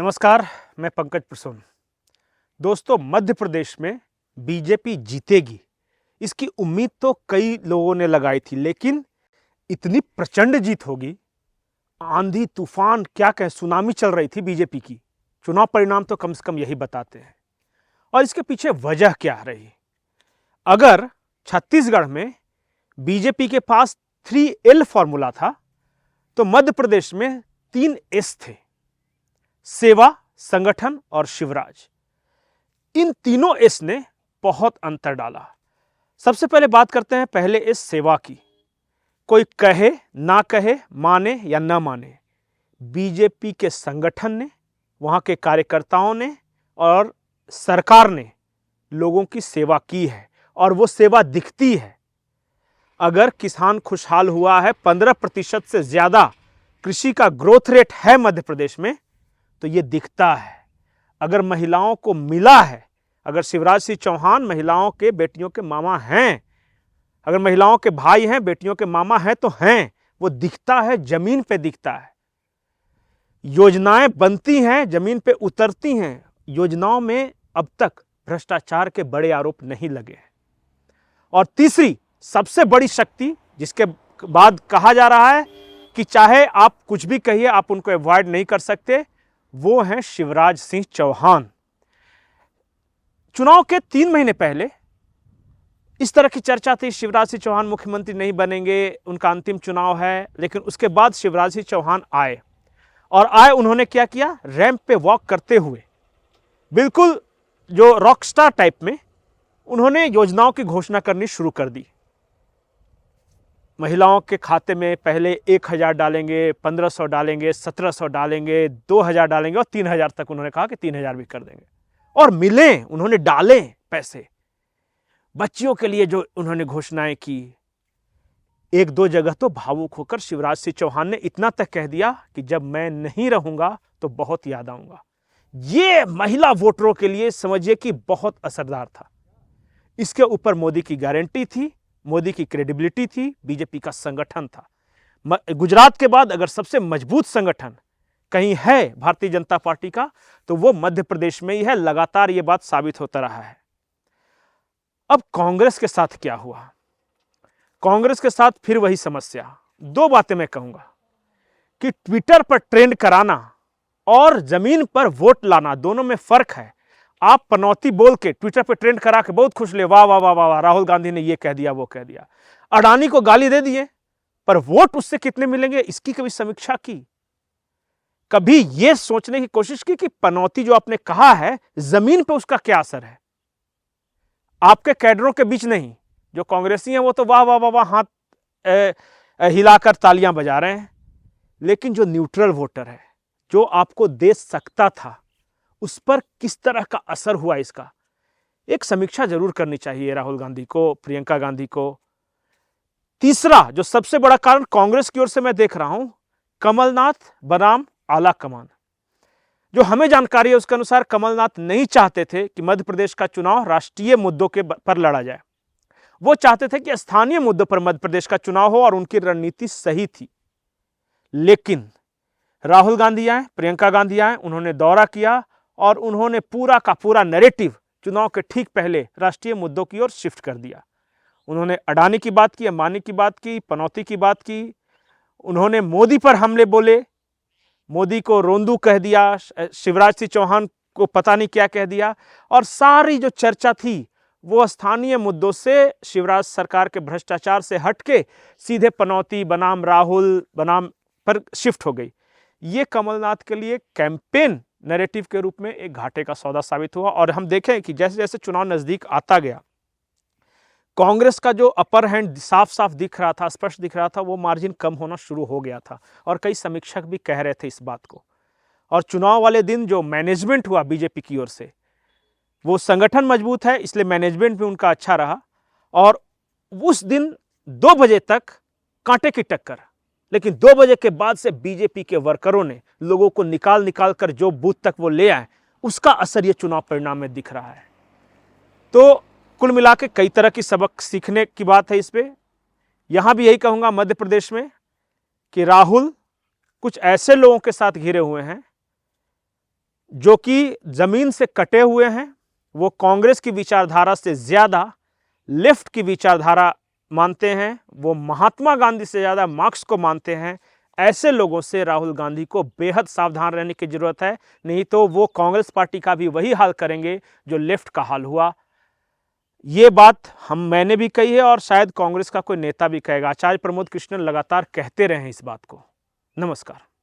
नमस्कार, मैं पंकज प्रसून। दोस्तों, मध्य प्रदेश में बीजेपी जीतेगी, इसकी उम्मीद तो कई लोगों ने लगाई थी, लेकिन इतनी प्रचंड जीत होगी, आंधी तूफान क्या कहें, सुनामी चल रही थी बीजेपी की। चुनाव परिणाम तो कम से कम यही बताते हैं। और इसके पीछे वजह क्या रही? अगर छत्तीसगढ़ में बीजेपी के पास 3L फॉर्मूला था, तो मध्य प्रदेश में 3S थे: सेवा, संगठन और शिवराज। इन तीनों एस ने बहुत अंतर डाला। सबसे पहले बात करते हैं पहले एस सेवा की। कोई कहे ना कहे, माने या ना माने, बीजेपी के संगठन ने, वहां के कार्यकर्ताओं ने और सरकार ने लोगों की सेवा की है और वो सेवा दिखती है। अगर किसान खुशहाल हुआ है, 15% से ज्यादा कृषि का ग्रोथ रेट है मध्य प्रदेश में, तो ये दिखता है। अगर महिलाओं को मिला है, अगर शिवराज सिंह चौहान महिलाओं के बेटियों के मामा हैं, अगर महिलाओं के भाई हैं, बेटियों के मामा हैं, तो हैं, वो दिखता है, जमीन पे दिखता है। योजनाएं बनती हैं, जमीन पे उतरती हैं। योजनाओं में अब तक भ्रष्टाचार के बड़े आरोप नहीं लगे हैं। और तीसरी सबसे बड़ी शक्ति, जिसके बाद कहा जा रहा है कि चाहे आप कुछ भी कहिए, आप उनको अवॉइड नहीं कर सकते, वो हैं शिवराज सिंह चौहान। चुनाव के 3 महीने पहले इस तरह की चर्चा थी, शिवराज सिंह चौहान मुख्यमंत्री नहीं बनेंगे, उनका अंतिम चुनाव है। लेकिन उसके बाद शिवराज सिंह चौहान आए, और उन्होंने क्या किया? रैंप पे वॉक करते हुए, बिल्कुल जो रॉकस्टार टाइप में, उन्होंने योजनाओं की घोषणा करनी शुरू कर दी। महिलाओं के खाते में पहले 1000 डालेंगे, 1500 डालेंगे, 1700 डालेंगे, 2000 डालेंगे और 3000 तक उन्होंने कहा कि 3000 भी कर देंगे। और मिले, उन्होंने डाले पैसे। बच्चियों के लिए जो उन्होंने घोषणाएं की, 1-2 जगह तो भावुक होकर शिवराज सिंह चौहान ने इतना तक कह दिया कि जब मैं नहीं रहूंगा तो बहुत याद आऊंगा। ये महिला वोटरों के लिए समझिए कि बहुत असरदार था। इसके ऊपर मोदी की गारंटी थी, मोदी की क्रेडिबिलिटी थी, बीजेपी का संगठन था। गुजरात के बाद अगर सबसे मजबूत संगठन कहीं है भारतीय जनता पार्टी का, तो वो मध्य प्रदेश में ही है। लगातार ये बात साबित होता रहा है। अब कांग्रेस के साथ क्या हुआ? कांग्रेस के साथ फिर वही समस्या। 2 बातें मैं कहूंगा कि ट्विटर पर ट्रेंड कराना और जमीन पर वोट लाना, दोनों में फर्क है। आप पनौती बोल के ट्विटर पर ट्रेंड करा के बहुत खुश ले, वाह वाह वाह वाह, राहुल गांधी ने ये कह दिया, वो कह दिया। अडानी को गाली दे दिए, पर वोट उससे कितने मिलेंगे, इसकी कभी समीक्षा की? कभी यह सोचने की कोशिश की कि पनौती जो आपने कहा है, जमीन पर उसका क्या असर है? आपके कैडरों के बीच नहीं, जो कांग्रेसी हैं वो तो वाह वाह वाह वाह हाथ हिलाकर तालियां बजा रहे हैं, लेकिन जो न्यूट्रल वोटर है, जो आपको दे सकता था, उस पर किस तरह का असर हुआ? इसका एक समीक्षा जरूर करनी चाहिए राहुल गांधी को, प्रियंका गांधी को। तीसरा जो सबसे बड़ा कारण कांग्रेस की ओर से मैं देख रहा हूं, कमलनाथ बनाम आला कमान। जो हमें जानकारी है उसके अनुसार कमलनाथ नहीं चाहते थे कि मध्य प्रदेश का चुनाव राष्ट्रीय मुद्दों के पर लड़ा जाए। वो चाहते थे कि स्थानीय मुद्दों पर मध्य प्रदेश का चुनाव हो, और उनकी रणनीति सही थी। लेकिन राहुल गांधी आए, प्रियंका गांधी आए, उन्होंने दौरा किया और उन्होंने पूरा का पूरा नैरेटिव चुनाव के ठीक पहले राष्ट्रीय मुद्दों की ओर शिफ्ट कर दिया। उन्होंने अडानी की बात की, अंबानी की बात की, पनौती की बात की। उन्होंने मोदी पर हमले बोले, मोदी को रोंदू कह दिया, शिवराज सिंह चौहान को पता नहीं क्या कह दिया। और सारी जो चर्चा थी वो स्थानीय मुद्दों से, शिवराज सरकार के भ्रष्टाचार से हटके सीधे पनौती बनाम राहुल बनाम पर शिफ्ट हो गई। ये कमलनाथ के लिए कैंपेन नैरेटिव के रूप में एक घाटे का सौदा साबित हुआ। और हम देखें कि जैसे जैसे चुनाव नजदीक आता गया, कांग्रेस का जो अपर हैंड साफ साफ दिख रहा था, स्पष्ट दिख रहा था, वो मार्जिन कम होना शुरू हो गया था। और कई समीक्षक भी कह रहे थे इस बात को। और चुनाव वाले दिन जो मैनेजमेंट हुआ बीजेपी की ओर से, वो संगठन मजबूत है, इसलिए मैनेजमेंट भी उनका अच्छा रहा। और उस दिन 2 बजे तक कांटे की टक्कर, लेकिन 2 बजे के बाद से बीजेपी के वर्करों ने लोगों को निकाल निकाल कर जो बूथ तक वो ले आए, उसका असर ये चुनाव परिणाम में दिख रहा है। तो कुल मिला के कई तरह की सबक सीखने की बात है इस पे। यहां भी यही कहूंगा मध्य प्रदेश में कि राहुल कुछ ऐसे लोगों के साथ घिरे हुए हैं जो कि जमीन से कटे हुए हैं, वो कांग्रेस की विचारधारा से ज्यादा लेफ्ट की विचारधारा मानते हैं, वो महात्मा गांधी से ज्यादा मार्क्स को मानते हैं, ऐसे लोगों से राहुल गांधी को बेहद सावधान रहने की जरूरत है। नहीं तो वो कांग्रेस पार्टी का भी वही हाल करेंगे जो लेफ्ट का हाल हुआ। ये बात मैंने भी कही है और शायद कांग्रेस का कोई नेता भी कहेगा। आचार्य प्रमोद कृष्णन लगातार कहते रहे हैं इस बात को। नमस्कार।